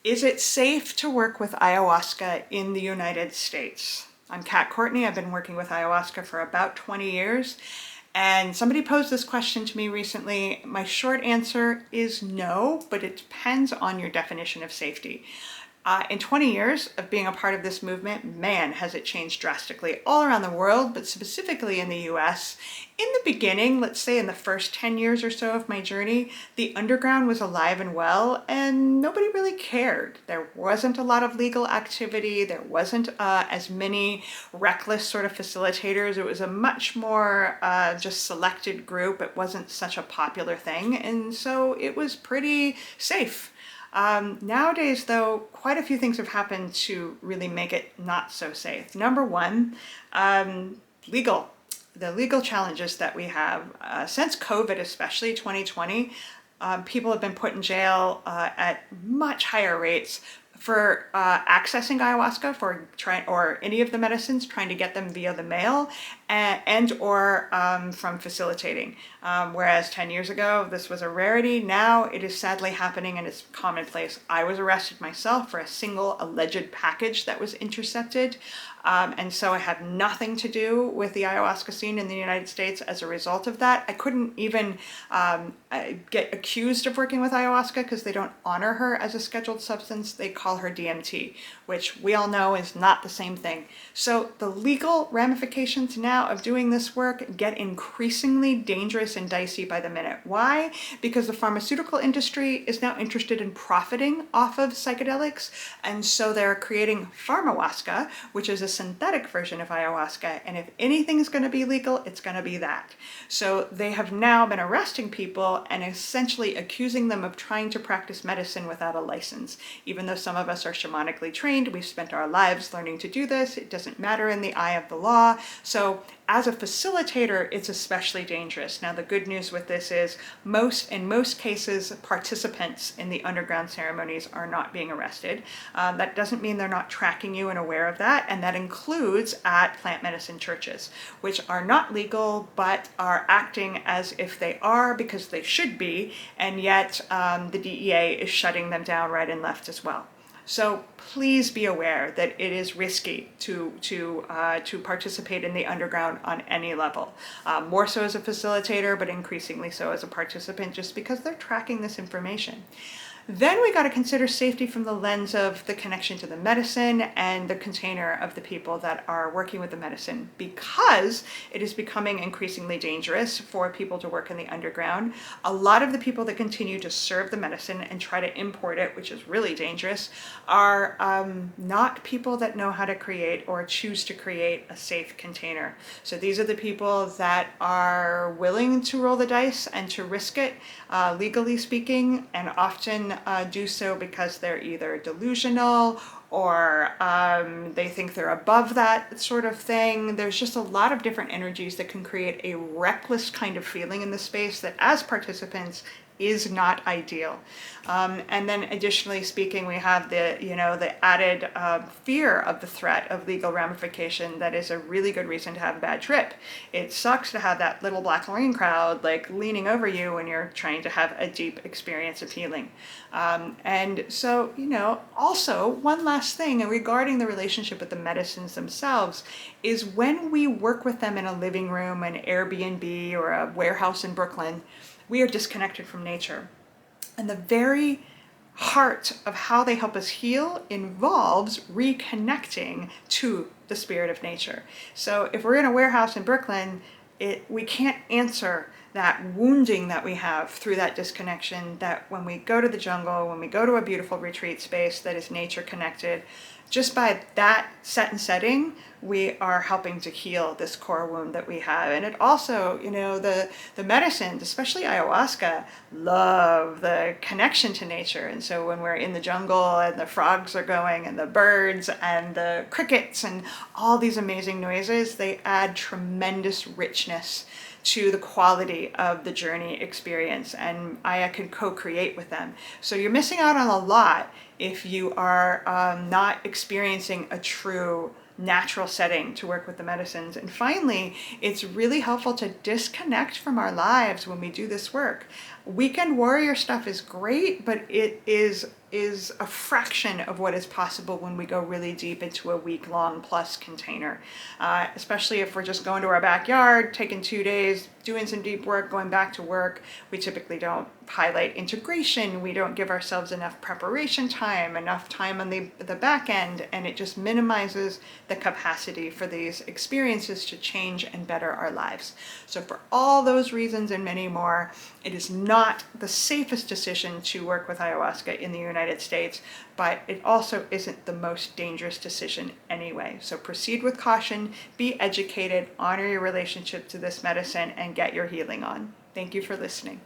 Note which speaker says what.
Speaker 1: Is it safe to work with ayahuasca in the United States? I'm Courtney. I've been working with ayahuasca for about 20 years. And somebody posed this question to me recently. My short answer is no, but it depends on your definition of safety. In 20 years of being a part of this movement, man, has it changed drastically all around the world, but specifically in the US. In the beginning, let's say in the first 10 years or so of my journey, the underground was alive and well, and nobody really cared. There wasn't a lot of legal activity. There wasn't as many reckless sort of facilitators. It was a much more just selected group. It wasn't such a popular thing, and so it was pretty safe. Nowadays, though, quite a few things have happened to really make it not so safe. Number one, legal. The legal challenges that we have since COVID, especially 2020, people have been put in jail at much higher rates for accessing ayahuasca, for trying, or any of the medicines, trying to get them via the mail, and or from facilitating. Whereas 10 years ago, this was a rarity. Now it is sadly happening and it's commonplace. I was arrested myself for a single alleged package that was intercepted. And so I had nothing to do with the ayahuasca scene in the United States as a result of that. I couldn't even get accused of working with ayahuasca because they don't honor her as a scheduled substance. They call her DMT, which we all know is not the same thing. So the legal ramifications now of doing this work get increasingly dangerous and dicey by the minute. Why? Because the pharmaceutical industry is now interested in profiting off of psychedelics, and so they're creating pharmahuasca, which is a synthetic version of ayahuasca, and if anything's going to be legal, it's going to be that. So they have now been arresting people and essentially accusing them of trying to practice medicine without a license. Even though some of us are shamanically trained, we've spent our lives learning to do this, it doesn't matter in the eye of the law. So as a facilitator, it's especially dangerous. Now, the good news with this is in most cases, participants in the underground ceremonies are not being arrested. That doesn't mean they're not tracking you and aware of that, and that includes at plant medicine churches, which are not legal, but are acting as if they are because they should be, and yet the DEA is shutting them down right and left as well. So please be aware that it is risky to participate in the underground on any level. More so as a facilitator, but increasingly so as a participant, just because they're tracking this information. Then we got to consider safety from the lens of the connection to the medicine and the container of the people that are working with the medicine, because it is becoming increasingly dangerous for people to work in the underground. A lot of the people that continue to serve the medicine and try to import it, which is really dangerous, are not people that know how to create or choose to create a safe container. So these are the people that are willing to roll the dice and to risk it, legally speaking, and often do so because they're either delusional or they think they're above that sort of thing. There's just a lot of different energies that can create a reckless kind of feeling in the space that, as participants, is not ideal. And then additionally speaking, we have the added fear of the threat of legal ramification. That is a really good reason to have a bad trip. It sucks to have that little black rain crowd like leaning over you when you're trying to have a deep experience of healing. And so, also one last thing regarding the relationship with the medicines themselves is when we work with them in a living room, an Airbnb, or a warehouse in Brooklyn, we are disconnected from nature. And the very heart of how they help us heal involves reconnecting to the spirit of nature. So if we're in a warehouse in Brooklyn, we can't answer that wounding that we have through that disconnection, that when we go to the jungle, when we go to a beautiful retreat space that is nature connected, just by that set and setting, we are helping to heal this core wound that we have. And it also, the medicines, especially ayahuasca, love the connection to nature. And so when we're in the jungle and the frogs are going and the birds and the crickets and all these amazing noises, they add tremendous richness to the quality of the journey experience, and Aya can co-create with them. So you're missing out on a lot if you are not experiencing a true natural setting to work with the medicines. And finally, it's really helpful to disconnect from our lives when we do this work. Weekend warrior stuff is great, but it is a fraction of what is possible when we go really deep into a week-long plus container. Especially if we're just going to our backyard, taking 2 days, doing some deep work, going back to work. We typically don't highlight integration. We don't give ourselves enough preparation time, enough time on the back end, and it just minimizes the capacity for these experiences to change and better our lives. So for all those reasons and many more, it is not the safest decision to work with ayahuasca in the United States, but it also isn't the most dangerous decision anyway. So proceed with caution, be educated, honor your relationship to this medicine, and get your healing on. Thank you for listening.